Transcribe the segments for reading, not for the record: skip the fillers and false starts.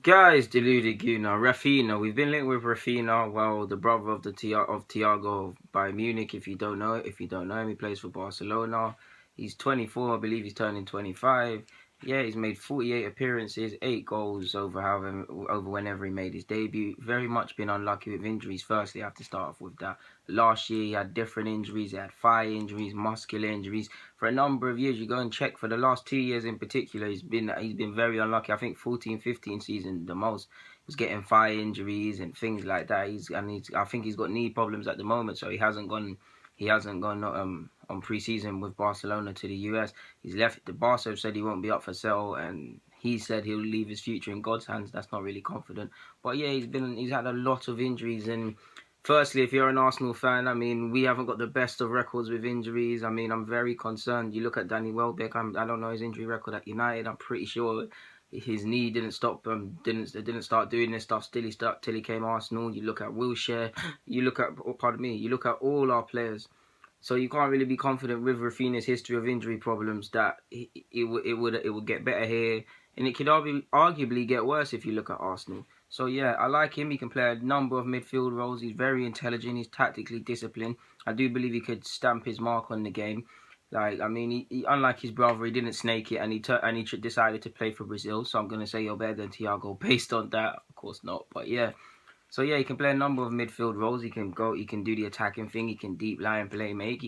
Guys, deluded you now. Rafinha, we've been linked with Rafinha. Well, the brother of Thiago by Munich. If you don't know him, he plays for Barcelona. He's 24, I believe he's turning 25. Yeah, he's made 48 appearances, 8 goals over whenever he made his debut. Very much been unlucky with injuries. Firstly, I have to start off with that. Last year, he had different injuries. He had thigh injuries, muscular injuries. For a number of years, you go and check for the last 2 years in particular, he's been very unlucky. I think 14-15 season the most. He's getting thigh injuries and things like that. I think he's got knee problems at the moment, so he hasn't gone on pre-season with Barcelona to the US. He's left. The Barca said he won't be up for sale, and he said he'll leave his future in God's hands. That's not really confident. But yeah, he's had a lot of injuries. And firstly, if you're an Arsenal fan, I mean, we haven't got the best of records with injuries. I mean, I'm very concerned. You look at Danny Welbeck. I don't know his injury record at United. I'm pretty sure his knee didn't stop. Didn't start doing this stuff till he came Arsenal. You look at Wilshere. You look at You look at all our players. So you can't really be confident with Rafinha's history of injury problems that it would get better here, and it could arguably get worse if you look at Arsenal. So yeah, I like him. He can play a number of midfield roles. He's very intelligent. He's tactically disciplined. I do believe he could stamp his mark on the game. Like, I mean, he unlike his brother, he didn't snake it, and he decided to play for Brazil. So I'm gonna say you're better than Thiago based on that. Of course not, but yeah. So yeah, he can play a number of midfield roles. He can go. He can do the attacking thing. He can deep line play make.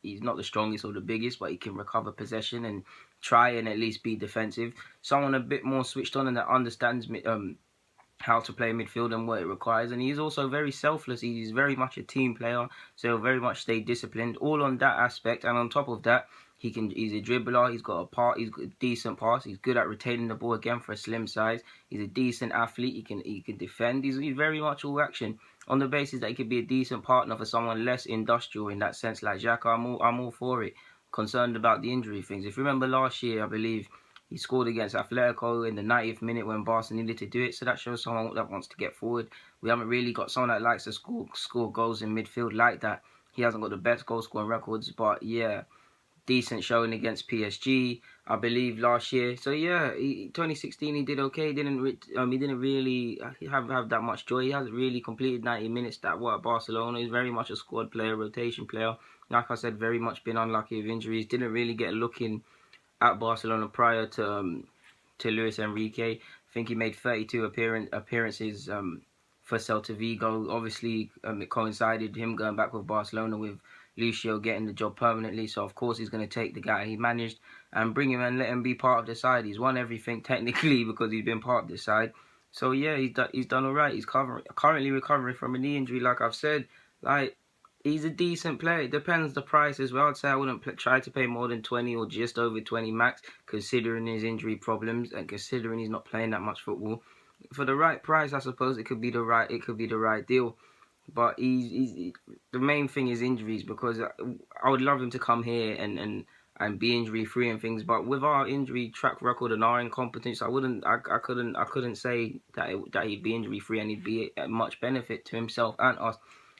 He's not the strongest or the biggest, but he can recover possession and try and at least be defensive. Someone a bit more switched on and that understands how to play midfield and what it requires. And he's also very selfless. He's very much a team player, so he'll very much stay disciplined. All on that aspect, and on top of that, he's a dribbler. He's got a decent pass. He's good at retaining the ball again for a slim size. He's a decent athlete. He can defend. He's very much all action. On the basis that he could be a decent partner for someone less industrial in that sense, like Xhaka, I'm all for it. Concerned about the injury things. If you remember last year, I believe he scored against Atletico in the 90th minute when Barca needed to do it. So that shows someone that wants to get forward. We haven't really got someone that likes to score goals in midfield like that. He hasn't got the best goal scoring records, but yeah, decent showing against PSG, I believe, last year. So yeah, 2016 he did okay. He didn't really have that much joy. He hasn't really completed 90 minutes that at Barcelona. He's very much a squad player, rotation player. Like I said, very much been unlucky with injuries. Didn't really get a look in at Barcelona prior to Luis Enrique. I think he made 32 appearances for Celta Vigo. Obviously, it coincided him going back with Barcelona with Lucio getting the job permanently. So of course he's going to take the guy he managed and bring him and let him be part of the side. He's won everything technically because he's been part of the side. So yeah, he's done all right. He's currently recovering from a knee injury, like I've said. Like, he's a decent player. It depends the price as well. I'd say I wouldn't try to pay more than 20 or just over 20 max, considering his injury problems and considering he's not playing that much football. For the right price, I suppose it could be the right deal. But the main thing is injuries, because I would love him to come here and be injury free and things. But with our injury track record and our incompetence, I couldn't say that he'd be injury free and he'd be at much benefit to himself and us.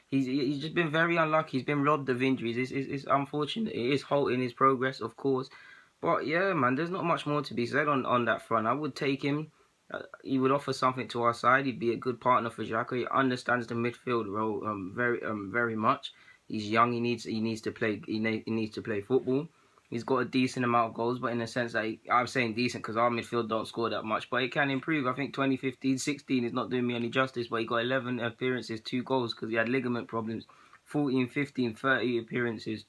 He's just been very unlucky. He's been robbed of injuries. It's unfortunate. It is halting his progress, of course. But yeah, man, there's not much more to be said on that front. I would take him. He would offer something to our side. He'd be a good partner for Xhaka. He understands the midfield role very much. He's young. He needs to play. He needs to play football. He's got a decent amount of goals, but in a sense that I'm saying decent because our midfield don't score that much, but it can improve. I think 2015-16 is not doing me any justice, but he got 11 appearances, 2 goals because he had ligament problems. 14-15, 30 appearances,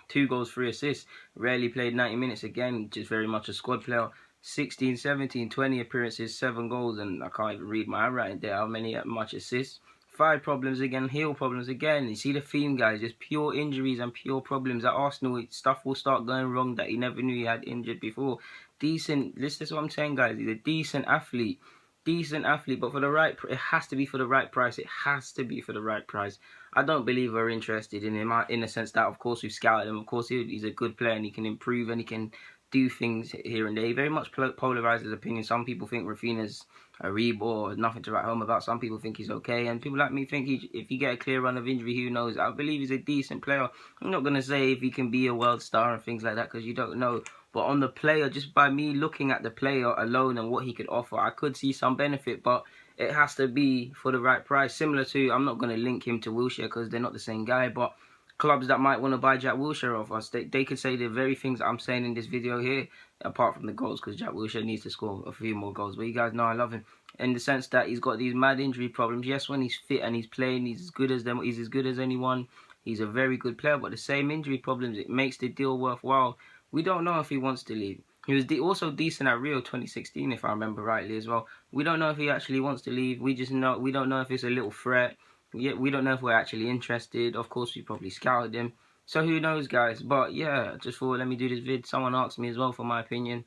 2 goals, 3 assists. Rarely played 90 minutes again, just very much a squad player. 16, 17, 20 appearances, 7 goals, and I can't even read my handwriting there. How much assists? 5 problems again, heel problems again. You see the theme, guys. Just pure injuries and pure problems. At Arsenal, stuff will start going wrong that he never knew he had injured before. Decent. This is what I'm saying, guys. He's a decent athlete. Decent athlete, but for the right, it has to be for the right price. It has to be for the right price. I don't believe we're interested in him in the sense that, of course, we've scouted him. Of course, he's a good player and he can improve and he can do things here and there. He very much polarizes opinion. Some people think Rafinha's a reborn, nothing to write home about. Some people think he's okay, and people like me think if you get a clear run of injury, who knows? I believe he's a decent player. I'm not going to say if he can be a world star and things like that, because you don't know But on the player, just by me looking at the player alone and what he could offer, I could see some benefit, but it has to be for the right price. Similar to, I'm not going to link him to Wilshere because they're not the same guy, but clubs that might want to buy Jack Wilshere off us, they could say the very things I'm saying in this video here, apart from the goals, because Jack Wilshere needs to score a few more goals. But you guys know I love him in the sense that he's got these mad injury problems. Yes, when he's fit and he's playing, he's as good as them. He's as good as anyone. He's a very good player, but the same injury problems, it makes the deal worthwhile. We don't know if he wants to leave. He was also decent at Rio 2016, if I remember rightly as well. We don't know if he actually wants to leave. We don't know if it's a little threat. Yeah, we don't know if we're actually interested. Of course, we probably scouted him. So who knows, guys? But yeah, just thought let me do this vid. Someone asked me as well for my opinion.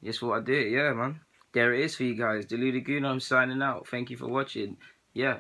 Just thought I'd do it. Yeah, man. There it is for you guys. Deluded Goon, I'm signing out. Thank you for watching. Yeah.